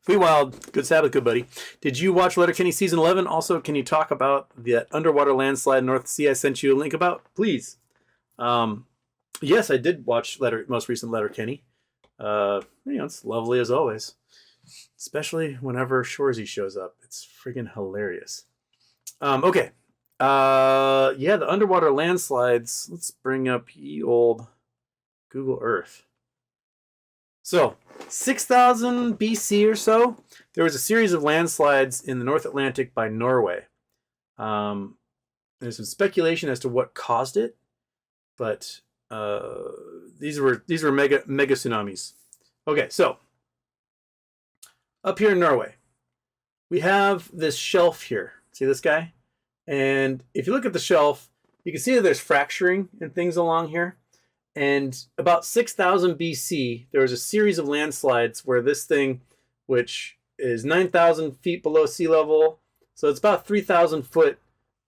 Flee Wild, good Sabbath, good buddy. Did you watch Letterkenny Season 11? Also, can you talk about the underwater landslide in North Sea I sent you a link about? Please. Yes, I did watch most recent Letterkenny. It's lovely as always. Especially whenever Shoresy shows up. It's friggin' hilarious. Okay. The underwater landslides. Let's bring up ye old Google Earth. So, 6,000 BC or so, there was a series of landslides in the North Atlantic by Norway. There's some speculation as to what caused it, but these were mega tsunamis. Okay, so up here in Norway, we have this shelf here. See this guy? And if you look at the shelf, you can see that there's fracturing and things along here. And about 6,000 BC, there was a series of landslides where this thing, which is 9,000 feet below sea level, so it's about 3,000 foot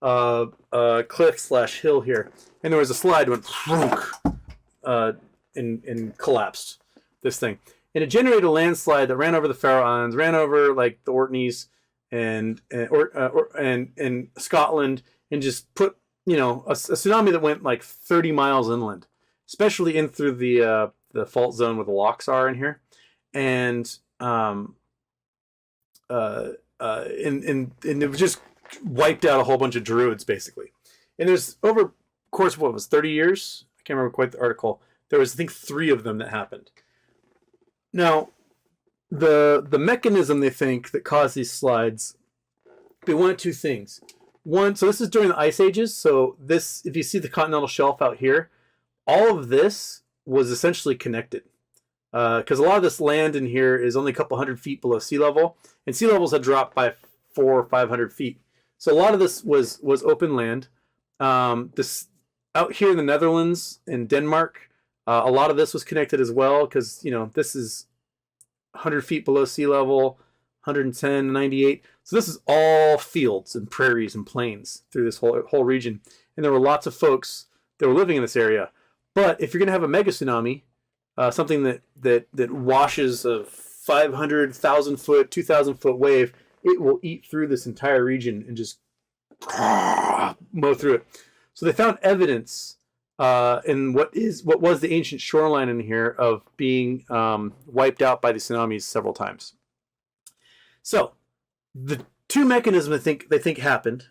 cliff/hill here, and there was a slide went and collapsed this thing, and it generated a landslide that ran over the Faroe Islands, ran over like the Orkneys and Scotland, and just put a tsunami that went like 30 miles inland, especially in through the fault zone where the locks are in here, and it just wiped out a whole bunch of druids basically. And there's over the course of what was 30 years, I can't remember quite the article, there was I think 3 of them that happened. Now the mechanism they think that caused these slides, they one of two things. One, so this is during the ice ages, so this, if you see the continental shelf out here, all of this was essentially connected, because a lot of this land in here is only a couple hundred feet below sea level, and sea levels had dropped by 400 or 500 feet. So a lot of this was open land. This out here in the Netherlands and Denmark, a lot of this was connected as well, because this is 100 feet below sea level, 110, 98. So this is all fields and prairies and plains through this whole region, and there were lots of folks that were living in this area. But if you're going to have a mega tsunami, something that washes a 500,000 foot, 2,000 foot wave, it will eat through this entire region and just mow through it. So they found evidence in what was the ancient shoreline in here of being wiped out by the tsunamis several times. So the two mechanisms they think happened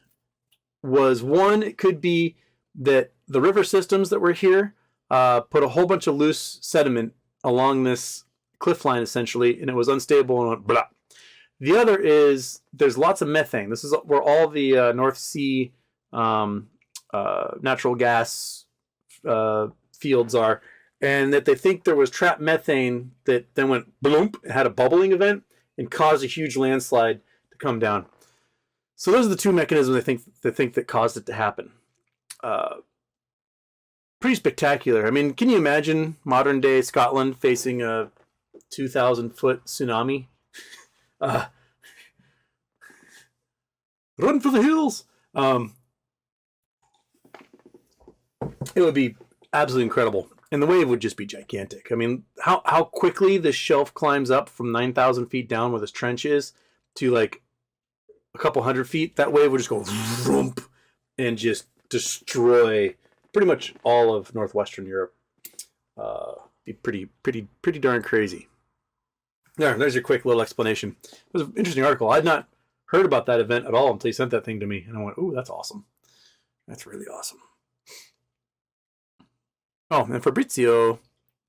was, one, it could be that the river systems that were here put a whole bunch of loose sediment along this cliff line essentially, and it was unstable and went blah. The other is there's lots of methane. This is where all the North Sea natural gas fields are, and that they think there was trapped methane that then went bloomp, had a bubbling event, and caused a huge landslide to come down. So those are the two mechanisms they think that caused it to happen. Pretty spectacular. I mean, can you imagine modern day Scotland facing a 2,000 foot tsunami? Run for the hills. It would be absolutely incredible, and the wave would just be gigantic. I mean, how quickly the shelf climbs up from 9,000 feet down where this trench is to like a couple hundred feet. That wave would just go vroom, and just destroy pretty much all of northwestern Europe. Be pretty darn crazy. There's your quick little explanation. It was an interesting article. I'd not heard about that event at all until you sent that thing to me, and I went, "Ooh, that's awesome. That's really awesome." Oh, and Fabrizio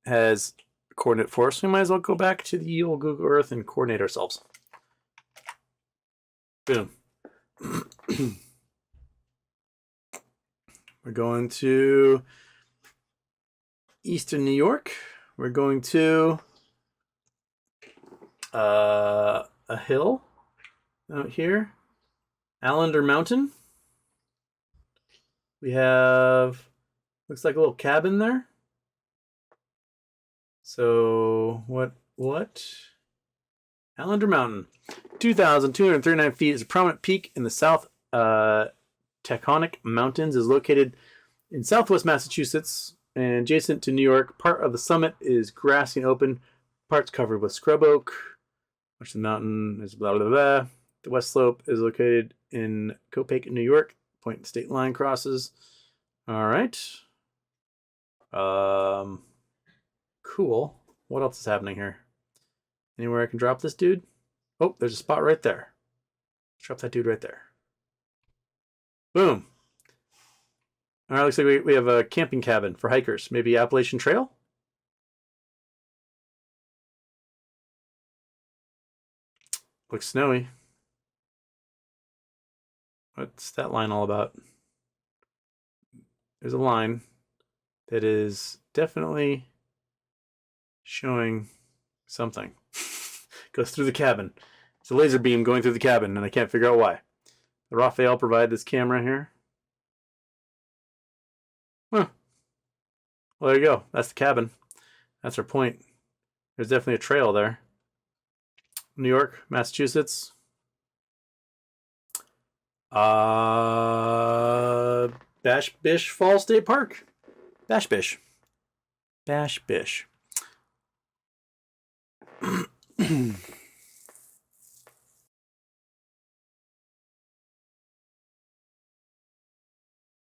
has a coordinate for us. We might as well go back to the old Google Earth and coordinate ourselves. Boom. We're going to Eastern New York. We're going to a hill out here, Allender Mountain. We have, looks like a little cabin there. So what? Allender Mountain, 2,239 feet, is a prominent peak in the South Taconic Mountains. Is located in southwest Massachusetts and adjacent to New York. Part of the summit is grassy and open, parts covered with scrub oak. which the mountain is blah, blah, blah. The west slope is located in Copake, New York. Point state line crosses. All right. Cool. What else is happening here? Anywhere I can drop this dude? Oh, there's a spot right there. Drop that dude right there. Boom. All right, looks like we have a camping cabin for hikers. Maybe Appalachian Trail? Looks snowy. What's that line all about? There's a line that is definitely showing something. Goes through the cabin. It's a laser beam going through the cabin, and I can't figure out why. The Raphael provided this camera here. Huh. Well, there you go. That's the cabin. That's our point. There's definitely a trail there. New York, Massachusetts. Bash Bish Falls State Park. Bash Bish. Bash Bish.